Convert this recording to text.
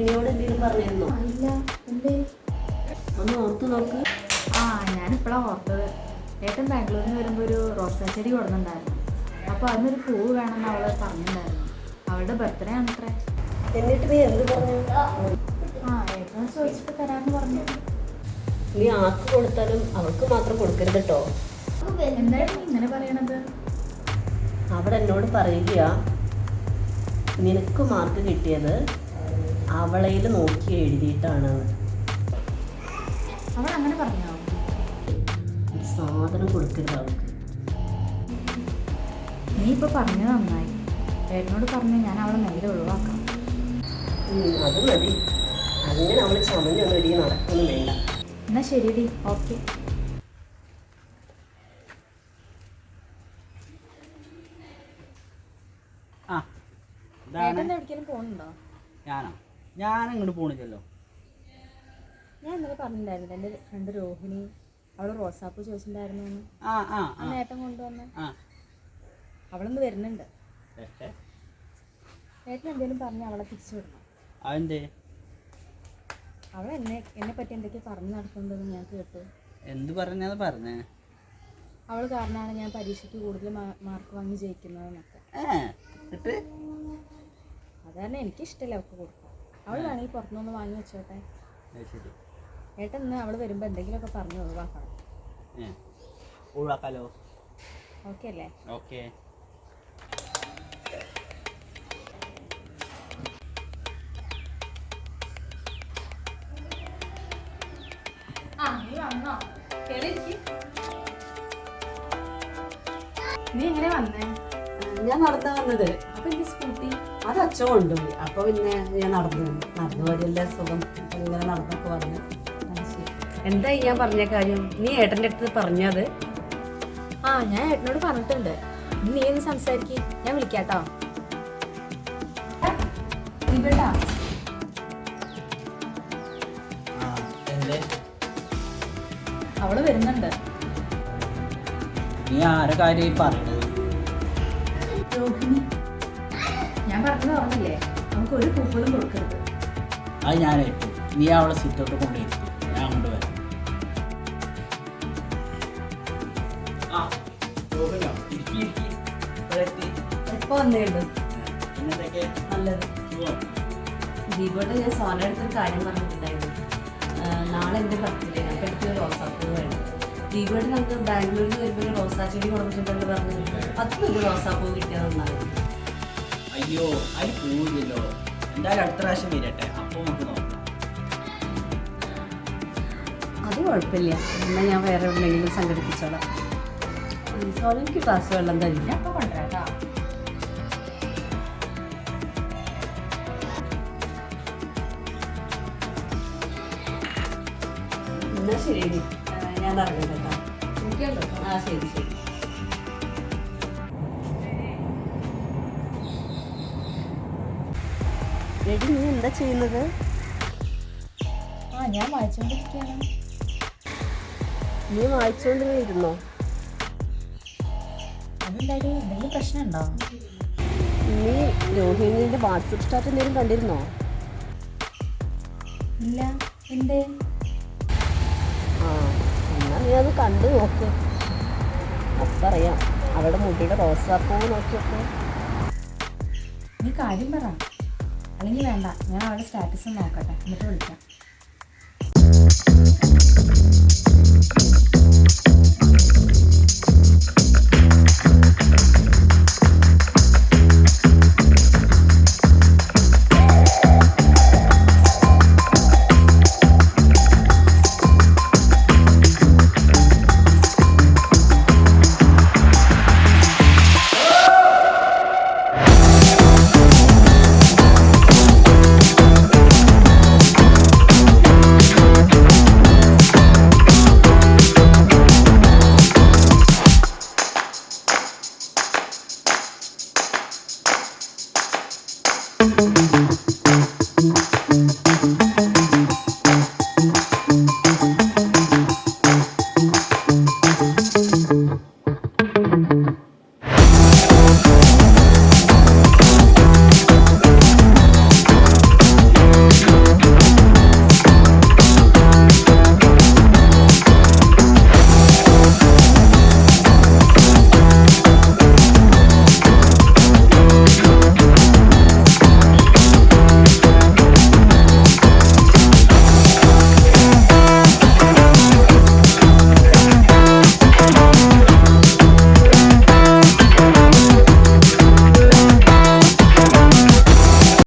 രോഹിണിയോട് എന്തെങ്കിലും പറഞ്ഞിരുന്നോ? ഇല്ല. എന്തേ? ഒന്ന് ഓർത്ത് നോക്ക്. ഞാനിപ്പോഴാണ് ഓർത്തത്. ഏട്ടൻ ബാംഗ്ലൂരിൽ നിന്ന് വരുമ്പോൾ ഒരു റോസാ ചെടി കൊടുക്കുന്നുണ്ടായിരുന്നു. അപ്പോൾ അതിനൊരു പൂവ് വേണമെന്ന് അവൾ പറഞ്ഞിട്ടുണ്ടായിരുന്നു. അവളുടെ ബർത്ത്ഡേ ആണത്രേ. എന്നിട്ട് നീ എന്ത് പറഞ്ഞു? ഏട്ടൻ ചോദിച്ചിട്ട് തരാമെന്ന് പറഞ്ഞു. നീ ആർക്ക് കൊടുത്താലും അവൾക്ക് മാത്രം കൊടുക്കരുത് കേട്ടോ. എന്തായാലും ഇങ്ങനെ പറയണത്? അവിടെ എന്നോട് പറയുക, നിനക്ക് മാർക്ക് കിട്ടിയത് അവളയിൽ നോക്കി എഴുതിയിട്ടാണ്. അവൾ അങ്ങനെ പറഞ്ഞോ? സാധനം കൊടുക്കരുത് അവൾക്ക്. നീ ഇപ്പോൾ പറഞ്ഞത് നന്നായി. ഏട്ടനോട് പറഞ്ഞു ഞാൻ അവളെ നേരെ ഒഴിവാക്കാം. അത് മതി. അങ്ങനെ അവൾ ചമഞ്ഞൊന്നും ഇടിയ നടക്കൊന്നും വേണ്ട. എന്നാൽ ശരിയടി, ഓക്കെ. എവിടേക്കെങ്കിലും പോകുന്നുണ്ടോ? ഞാനങ്ങോട്ട് പോണില്ലല്ലോ. ഞാൻ ഇന്നലെ പറഞ്ഞിട്ടുണ്ടായിരുന്നു എൻ്റെ ഫ്രണ്ട് രോഹിണി അവൾ റോസാപ്പൂ ചോദിച്ചിട്ടുണ്ടായിരുന്നു. ഏട്ടൻ കൊണ്ടുവന്ന് അവളൊന്ന് വരുന്നുണ്ട്. ഏട്ടൻ എന്തെങ്കിലും പറഞ്ഞ് അവളെ തിരിച്ചു വിടണം. അവൾ എന്നെ പറ്റി എന്തൊക്കെയോ പറഞ്ഞു നടക്കുന്നുണ്ടെന്ന് ഞാൻ കേട്ടു. എന്ത് പറഞ്ഞേ? അവൾ കാരണമാണ് ഞാൻ പരീക്ഷയ്ക്ക് കൂടുതൽ മാർക്ക് വാങ്ങി ജയിക്കുന്നതെന്നൊക്കെ. അത് കാരണം എനിക്കിഷ്ടമല്ല അവൾക്ക് കൊടുക്കാം. അവൾ വേണമെങ്കിൽ പുറത്തുനിന്ന് വാങ്ങി വെച്ചോട്ടെ. ഏട്ടൻ ഇന്ന് അവൾ വരുമ്പോൾ എന്തെങ്കിലുമൊക്കെ പറഞ്ഞ് ഒഴിവാക്കണം. ഒഴിവാക്കാലോ? ഓക്കെ അല്ലേ? ഓക്കെ. നീ എങ്ങനെ വന്നേ? ഞാൻ നടന്നാ വന്നത്. അപ്പൊ എനിക്ക് സ്കൂട്ടി അത് അച്ഛൻ കൊണ്ടുപോയി. അപ്പൊ പിന്നെ ഞാൻ നടന്നു വരില്ല സുഖം. ഇങ്ങനെ നടന്നൊക്കെ പറഞ്ഞു. എന്തായി ഞാൻ പറഞ്ഞ കാര്യം? നീ ഏട്ടൻ്റെ അടുത്ത് പറഞ്ഞത്? ഞാൻ ഏട്ടനോട് പറഞ്ഞിട്ടുണ്ട്. നീ ഒന്ന് സംസാരിക്ക്, ഞാൻ വിളിക്കാട്ടോ. അവള് വരുന്നുണ്ട്. നീ ആരെ കാര്യം പറഞ്ഞത്? രോഹിണി. ഞാൻ പറഞ്ഞത് ഓർമ്മയില്ലേ? നമുക്ക് ഒരു പൂക്കളും കൊടുക്കരുത്. അത് ഞാനേറ്റു. നീ അവളെ സിറ്റോട്ട് കൊണ്ടുപോയി. ഞാൻ അങ്ങോട്ട് വരാം. എപ്പോ വന്നേണ്ടു? നല്ലത്. ദീപോട്ട് ഞാൻ സോനയുടെ അടുത്തൊരു കാര്യം പറഞ്ഞിട്ടുണ്ടായിരുന്നു. നാളെ എൻ്റെ ബർത്ത്ഡേ. അപ്പം എനിക്ക് റോസാപ്പൂ വേണം. ദീപോട്ട് നമുക്ക് ബാംഗ്ലൂരിൽ നിന്ന് വരുമ്പോൾ റോസാ ചെടി കൊടുത്തിട്ടുണ്ടെന്ന് പറഞ്ഞു. 10 റോസാപ്പൂ കിട്ടിയത് നന്നായി. അയ്യോ, അതിൽ പോവില്ലല്ലോ. എന്തായാലും അടുത്ത പ്രാവശ്യം വരട്ടെ, അപ്പോൾ നമുക്ക് നോക്കാം. അത് കുഴപ്പമില്ല. എന്നാൽ ഞാൻ വേറെ എവിടെയെങ്കിലും സംഘടിപ്പിച്ചോളാം. സോനയ്ക്ക് ക്ലാസ് വെള്ളം തരില്ല. അപ്പോൾ കൊണ്ടുവരാട്ടോ. എന്നാൽ ശരി, ഞാൻ ഇറങ്ങും കേട്ടോ. എനിക്കുണ്ടോ? ശരി. എടി, നീ എന്താ ചെയ്യുന്നത്? ഞാൻ വായിച്ചുകൊണ്ടിരിക്കുകയാണ്. നീ വായിച്ചുകൊണ്ടിങ്ങനെ ഇരുന്നോ? അതെന്തായാലും എന്തെങ്കിലും പ്രശ്നമുണ്ടോ? നീ രോഹിണിയുടെ വാട്സപ്പ് സ്റ്റാറ്റസ് എന്തെങ്കിലും കണ്ടിരുന്നോ? ഇല്ല. എന്തേ? എന്നാൽ നീ അത് കണ്ടു നോക്ക്. അപ്പറിയാം. അവളുടെ മുടിയുടെ റോസാപ്പൂ നോക്കിയൊക്കെ. നീ കാര്യം പറ. അല്ലെങ്കിൽ വേണ്ട, ഞാൻ അവളുടെ സ്റ്റാറ്റസ് നോക്കട്ടെ, എന്നിട്ട് വിളിക്കാം.